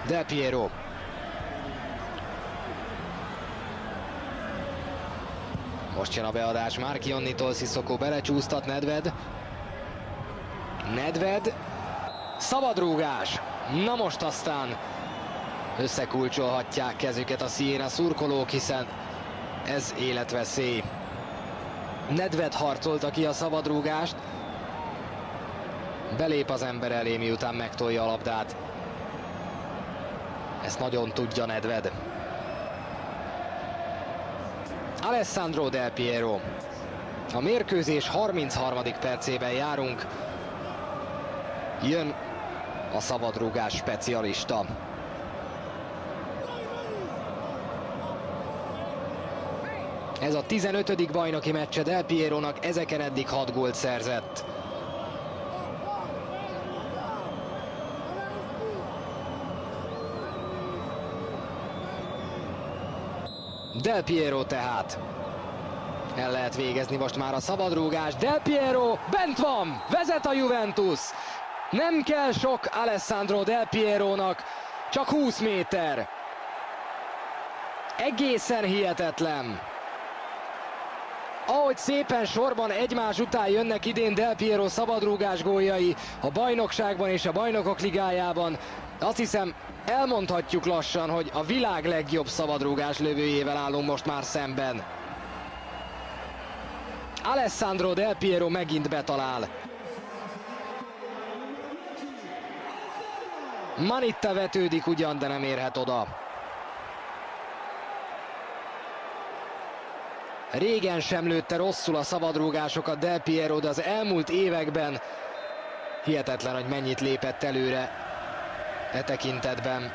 Del Piero. Most jön a beadás Marchionnitól, Sissoko belecsúsztat, Nedved. Nedved. Szabadrúgás. Na most aztán összekulcsolhatják kezüket a Siena szurkolók, hiszen ez életveszély. Nedved harcolta ki a szabadrúgást. Belép az ember elé, miután megtolja a labdát. Ezt nagyon tudja Nedved. Alessandro Del Piero. A mérkőzés 33. percében járunk. Jön a szabadrúgás specialista. Ez a 15. bajnoki meccse Del Pierónak, ezeken eddig 6 gólt szerzett. Del Piero tehát. El lehet végezni most már a szabadrúgás. Del Piero bent van! Vezet a Juventus! Nem kell sok Alessandro Del Pierónak, csak 20 méter. Egészen hihetetlen. Ahogy szépen sorban egymás után jönnek idén Del Piero szabadrúgás góljai a bajnokságban és a Bajnokok Ligájában, azt hiszem elmondhatjuk lassan, hogy a világ legjobb szabadrúgás lövőjével állunk most már szemben. Alessandro Del Piero megint betalál. Manitta vetődik ugyan, de nem érhet oda. Régen sem lőtte rosszul a szabadrúgásokat Del Piero, de az elmúlt években hihetetlen, hogy mennyit lépett előre e tekintetben.